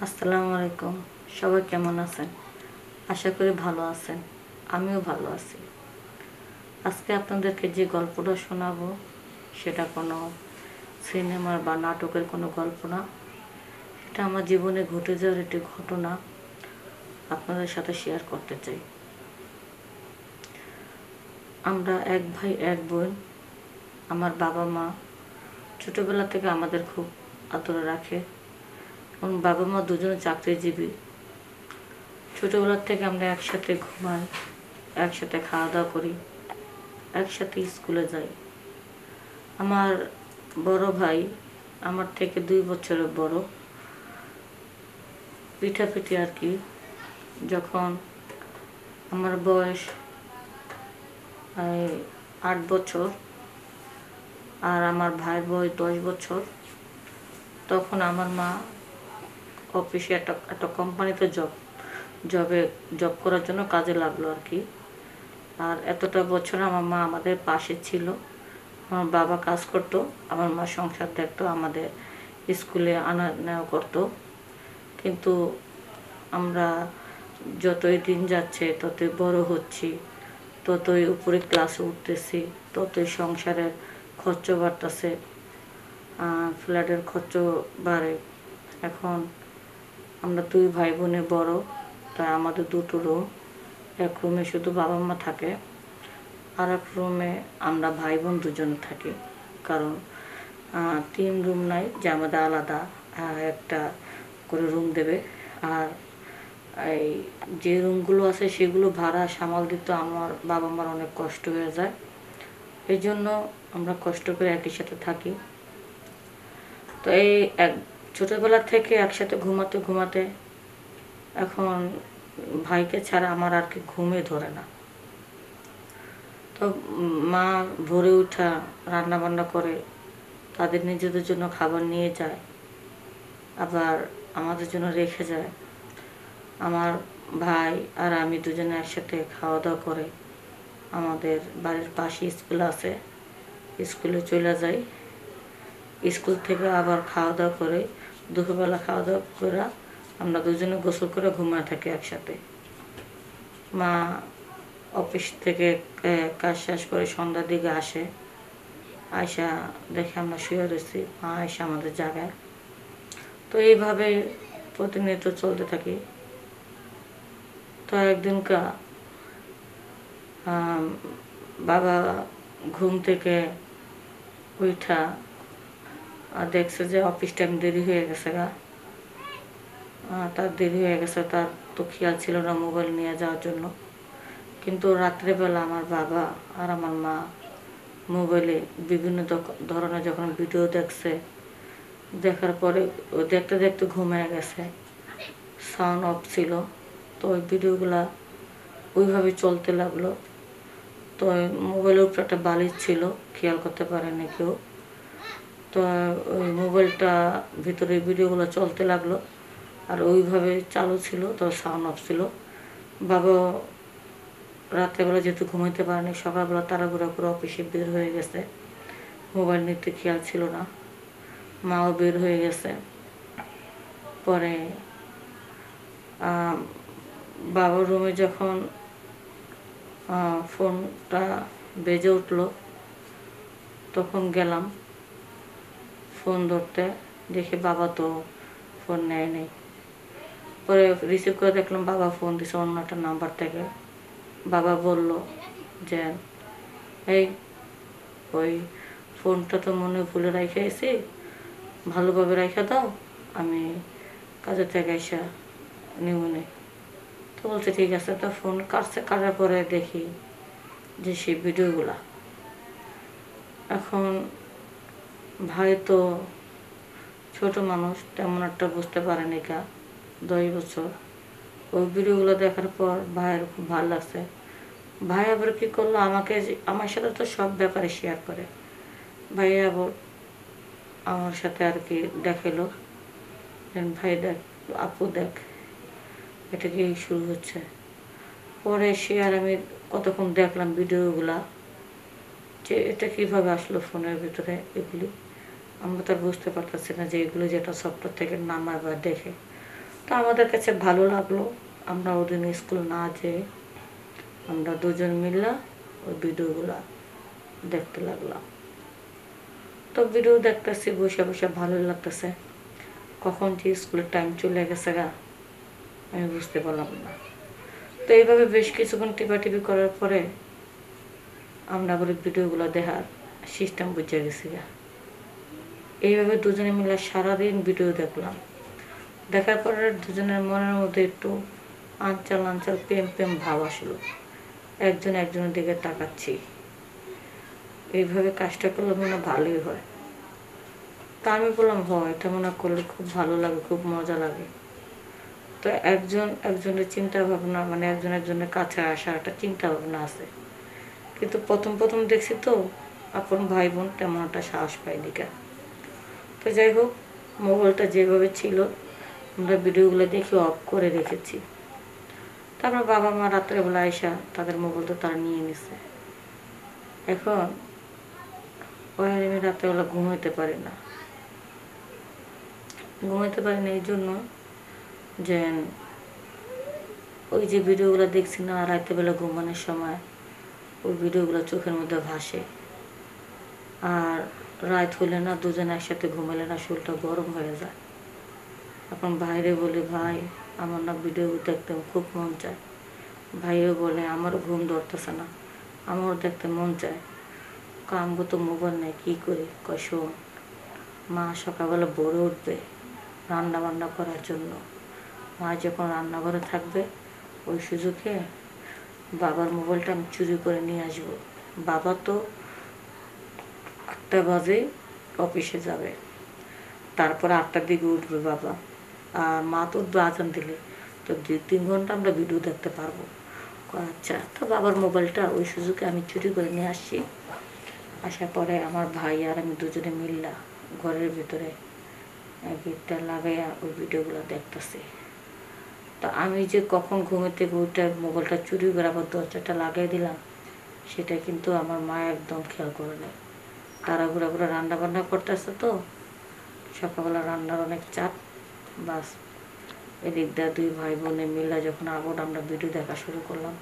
আসসালামু আলাইকুম। সবাই কেমন আছেন? আশা করি ভালো আছেন। আমিও ভালো আছি। আজকে আপনাদেরকে যে গল্পটা শোনাবো সেটা কোনো সিনেমার বা নাটকের কোনো গল্প না। এটা আমার জীবনে ঘটে যাওয়ার একটি ঘটনা আপনাদের সাথে শেয়ার করতে চাই। আমরা এক ভাই এক বোন। আমার বাবা মা ছোটোবেলা থেকে আমাদের খুব আদরে রাখে এবং বাবা মা দুজনে চাকরিজীবী। ছোটোবেলার থেকে আমরা একসাথে ঘুমাই, একসাথে খাওয়া দাওয়া করি, একসাথে স্কুলে যাই। আমার বড় ভাই আমার থেকে 2 বছরের বড়। পিঠাপিঠি আর কি। যখন আমার বয়স 8 বছর আর আমার ভাইয়ের বয়স 10 বছর, তখন আমার মা অফিসে একটা কোম্পানিতে জব করার জন্য কাজে লাগলো আর কি। আর এতটা বছর আমার মা আমাদের পাশে ছিল। আমার বাবা কাজ করতো, আমার মা সংসার দেখতো, আমাদের স্কুলে আনা নেওয়া করতো। কিন্তু আমরা যতই দিন যাচ্ছে ততই বড় হচ্ছি, ততই উপরে ক্লাসে উঠতেছি, ততই সংসারের খরচ বাড়তেছে, ফ্ল্যাটের খরচ বাড়ে। এখন আমরা 2 ভাই বোনে বড়, তাই আমাদের 2টো রুম। এক রুমে শুধু বাবা মা থাকে, আর এক রুমে আমরা ভাই বোন দুজন থাকি। কারণ 3 রুম নাই যে আমাদের আলাদা একটা করে রুম দেবে। আর এই যে রুমগুলো আছে সেগুলো ভাড়া সামাল দিতে আমার বাবা মার অনেক কষ্ট হয়ে যায়। এই জন্য আমরা কষ্ট করে একই সাথে থাকি। তো এই ছোটোবেলা থেকে একসাথে ঘুমাতে ঘুমাতে এখন ভাইকে ছাড়া আমার আর কি ঘুমে ধরে না। তো মা ভোরে উঠা রান্না বান্না করে, তাদের নিজেদের জন্য খাবার নিয়ে যায়, আবার আমাদের জন্য রেখে যায়। আমার ভাই আর আমি দুজনে একসাথে খাওয়া দাওয়া করে আমাদের বাড়ির পাশে স্কুল আছে, স্কুলে চলে যাই। স্কুল থেকে আবার খাওয়া দাওয়া করে দুপুরবেলা খাওয়া দাওয়া করে আমরা দুজনে গোসল করে ঘুমিয়ে থাকি একসাথে। মা অফিস থেকে কাজ শেষ করে সন্ধ্যার দিকে আসে, আয়সা দেখে আমরা শুয়ে রয়েছি, মা আয়সা আমাদের জায়গায়। তো এইভাবে প্রতিনিয়ত চলতে থাকি। তো একদিনকা বাবা ঘুম থেকে উঠা দেখছে যে অফিস টাইম দেরি হয়ে গেছে তার দেরি হয়ে গেছে। তার তো খেয়াল ছিল না মোবাইল নিয়ে যাওয়ার জন্য। কিন্তু রাত্রেবেলা আমার বাবা আর আমার মা মোবাইলে বিভিন্ন ধরনের যখন ভিডিও দেখছে, দেখার পরে দেখতে দেখতে ঘুমিয়ে গেছে, সাউন্ড অফ ছিল। তো ওই ভিডিওগুলা ওইভাবে চলতে লাগলো। তো মোবাইলের উপরে একটা বালিশ ছিল, খেয়াল করতে পারেনি কেউ। তো ওই মোবাইলটা ভিতরে ভিডিওগুলো চলতে লাগলো, আর ওইভাবে চালু ছিল, তো সাউন্ড অফ ছিল। বাবা রাত্রেবেলা যেহেতু ঘুমাইতে পারেনি, সকালবেলা তাড়াহুড়া করে অফিসে বের হয়ে গেছে, মোবাইল নিতে খেয়াল ছিল না। মাও বের হয়ে গেছে। পরে বাবার রুমে যখন ফোনটা বেজে উঠলো, তখন গেলাম ফোন ধরতে, দেখি বাবা তো ফোন নেয়নি। পরে রিসিভ করে দেখলাম বাবা ফোন দিছে অন্য একটা নাম্বার থেকে। বাবা বলল যে এই ওই ফোনটা তো মনে ভুলে রেখে এসি, ভালোভাবে রেখে দাও, আমি কাজের থেকে এসে নিউনে। তো বলছে ঠিক আছে। তো ফোন কাটার পরে দেখি যে সেই ভিডিওগুলা। এখন ভাই তো ছোট মানুষ, তেমন একটা বুঝতে পারেনি 10 বছর। ওই ভিডিওগুলো দেখার পর ভাইয়ের খুব ভালো লাগছে। ভাই আবার কী করলো, আমার সাথে তো সব ব্যাপারে শেয়ার করে। ভাই আবার আমার সাথে আর কি দেখালো, ভাই দেখ, আপু দেখ, এটা কি শুরু হচ্ছে। পরে সে আর আমি কতক্ষণ দেখলাম ভিডিওগুলা, যে এটা কীভাবে আসলো ফোনের ভিতরে। এগুলি আমরা তো আর বুঝতে পারতেছি না যে এগুলো যেটা সফটওয়্যার থেকে নামায় বা দেখে। তো আমাদের কাছে ভালো লাগলো। আমরা ওদিন স্কুল না যেয়ে আমরা দুজন মিললা ওই ভিডিওগুলা দেখতে লাগলাম। তো ভিডিও দেখতেছি বসে বসে ভালোই লাগতেছে। কখন যে স্কুলের টাইম চলে গেছে গা আমি বুঝতে পারলাম না। তো এইভাবে বেশ কিছুক্ষণ টিপাটিপি করার পরে আমরা আবার ভিডিওগুলো দেখার সিস্টেম বুঝে গেছি গা। এইভাবে দুজনে মিলে সারাদিন ভিডিও দেখলাম। দেখার পরে দুজনের মনের মধ্যে একটু আঞ্চাল আঞ্চাল প্রেম প্রেম ভাব আসলো। একজন একজনের দিকে তাকাচ্ছি। এইভাবে কাজটা করলে মনে ভালোই হয়। তা আমি বললাম এটা মনে করলে খুব ভালো লাগে, খুব মজা লাগে। তো একজন একজনের চিন্তা ভাবনা মানে একজন একজনের কাছে আসা একটা চিন্তা ভাবনা আছে। কিন্তু প্রথম প্রথম দেখছি তো আপন ভাই বোন তেমন একটা সাহস পাইনি কেন। তো যাই হোক, মোবাইলটা যেভাবে ছিল আমরা ভিডিওগুলো দেখে অফ করে রেখেছি। তারপর বাবা মা রাত্রেবেলা আইসা তাদের মোবাইলটা তারা নিয়ে নিছে। এখন ওই আমি রাত্রেবেলা ঘুমাইতে পারি না এই জন্য যে ওই যে ভিডিওগুলো দেখছি না রাত্রেবেলা ঘুমানোর সময় ওই ভিডিওগুলো চোখের মধ্যে ভাসে। আর রাত হলে না দুজন একসাথে ঘুমালে না শরীরটা গরম হয়ে যায়। এখন ভাইরে বলি ভাই আমার না ভিডিও দেখতে খুব মন চায়। ভাইও বলে আমারও ঘুম ধরতেছে না, আমারও দেখতে মন চায়। আমগো তো মোবাইল নেই, কী করি? কয় শোন, মা সকালবেলা ভোরে উঠবে রান্না বান্না করার জন্য। মা যখন রান্নাঘরে থাকবে ওই সুযোগে বাবার মোবাইলটা আমি চুরি করে নিয়ে আসবো। বাবা তো 8টা বাজে অফিসে যাবে, তারপরে 8টার দিকে উঠবে বাবা। আর মা তো উঠবে আজান দিলে, তো 2-3 ঘন্টা আমরা ভিডিও দেখতে পারবো। আচ্ছা, তো বাবার মোবাইলটা ওই সুযোগে আমি চুরি করে নিয়ে আসছি। আসার পরে আমার ভাই আর আমি দুজনে মিললা ঘরের ভিতরে গেটটা লাগাইয়া ওই ভিডিওগুলো দেখতেছি। তো আমি যে কখন ঘুমের থেকে উঠে মোবাইলটা চুরি করে আবার দরজাটা লাগাই দিলাম সেটা কিন্তু আমার মা একদম খেয়াল করে নেয়। তাড়াহুড়া করে রান্না বান্না করতেছে তো সকালবেলা রান্নার অনেক চাপ। বাস এদিক দিয়ে 2 ভাই বোনে মিলে যখন আবার আমরা ভিডিও দেখা শুরু করলাম,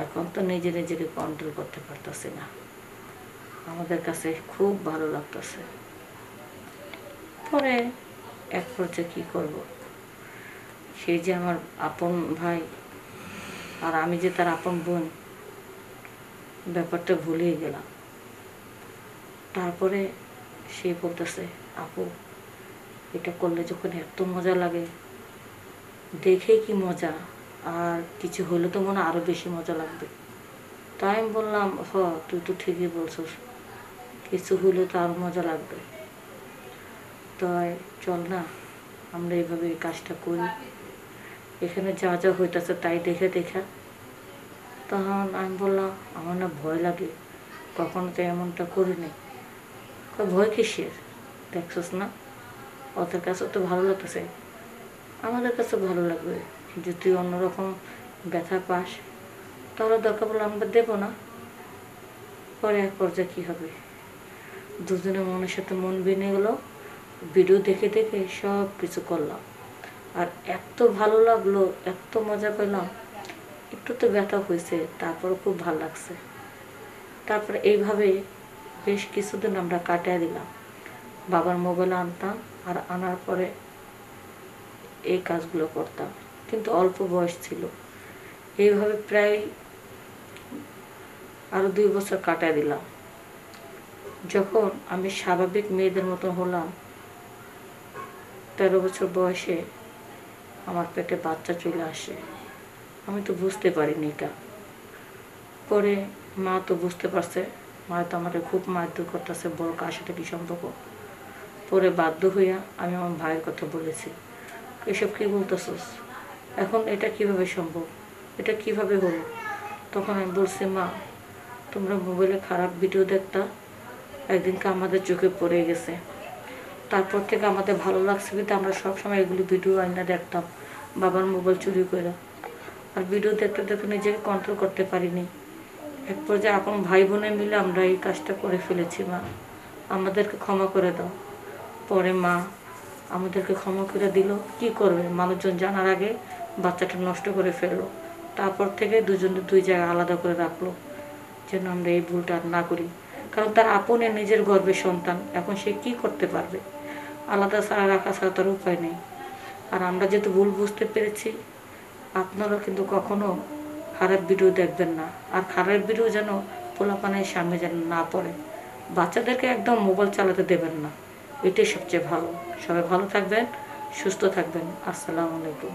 এখন তো নিজেকে কন্ট্রোল করতে পারতেছি না। আমাদের কাছে খুব ভালো লাগতেছে। পরে এক পর্যায়ে কী করব, সেই যে আমার আপন ভাই আর আমি যে তার আপন বোন, ব্যাপারটা ভুলেই গেলাম। তারপরে সে বলতেছে আপু এটা করলে যখন এত মজা লাগে, দেখে কি মজা, আর কিছু হলে তো মনে আরও বেশি মজা লাগবে। তাই আমি বললাম তুই তো ঠিকই বলছিস, কিছু হলে তো আরও মজা লাগবে। তাই চল না আমরা এইভাবে এই কাজটা করি, এখানে যা যা হইতেছে তাই দেখে তখন আমি বললাম আমার না ভয় লাগে, কখনো তো এমনটা করিনি। ভয় কিসের? দেখছিস না ওদের কাছে তো ভালো লাগতেছে, আমাদের কাছে ভালো লাগবে। যদি তুই অন্যরকম ব্যথা পাস তাহলে দরকার বলে আমরা দেবো না। পরে এক পর্যায়ে কী হবে, দুজনের মনের সাথে মন বিনে গেলো, ভিডিও দেখে সব কিছু করলাম। আর এত ভালো লাগলো, এত মজা পেলাম। একটু তো ব্যথা হয়েছে, তারপরে খুব ভালো লাগছে। তারপরে এইভাবে বেশ কিছুদিন আমরা কাটিয়ে দিলাম। বাবার মোবাইল আনতাম আর আনার পরে এই কাজগুলো করতাম, কিন্তু অল্প বয়স ছিল। এইভাবে প্রায় আরও 2 বছর কাটিয়ে দিলাম। যখন আমি স্বাভাবিক মেয়েদের মতো হলাম, 13 বছর বয়সে আমার পেটে বাচ্চা চলে আসে। আমি তো বুঝতে পারিনি কা। পরে মা তো বুঝতে পারছে, মা তো আমাকে খুব মারধর করতেছে, বড় কার সাথে কী সম্পর্ক। পরে বাধ্য হইয়া আমি আমার ভাইয়ের কথা বলেছি, এসব কী বলতেছস, এখন এটা কিভাবে সম্ভব, এটা কিভাবে হলো। তখন আমি বলছি মা তোমরা মোবাইলে খারাপ ভিডিও দেখতা, একদিনকে আমাদের চোখে পড়ে গেছে। তারপর থেকে আমাদের ভালো লাগছে কিন্তু আমরা সবসময় এগুলি ভিডিও আইনা দেখতাম বাবার মোবাইল চুরি করে। আর ভিডিও দেখতে দেখতে নিজেকে কন্ট্রোল করতে পারিনি। এক পর্যায়ে এখন ভাই বোনে মিলে আমরা এই কাজটা করে ফেলেছি, মা আমাদেরকে ক্ষমা করে দাও। পরে মা আমাদেরকে ক্ষমা করে দিল। কি করবে, মানুষজন জানার আগে বাচ্চাটা নষ্ট করে ফেললো। তারপর থেকে দুজনে দুই জায়গায় আলাদা করে রাখলো, যেন আমরা এই ভুলটা আর না করি। কারণ তার আপনের নিজের গর্ভের সন্তান, এখন সে কি করতে পারবে? আলাদা ছাড়া রাখা ছাড়া তার উপায় নেই। আর আমরা যেহেতু ভুল বুঝতে পেরেছি, আপনারা কিন্তু কখনো খারাপ ভিডিও দেখবেন না। আর খারাপ ভিডিও যেন পোলাপানের সামনে যেন না পড়ে। বাচ্চাদেরকে একদম মোবাইল চালাতে দেবেন না, এটাই সবচেয়ে ভালো। সবাই ভালো থাকবেন, সুস্থ থাকবেন। আসসালামু আলাইকুম।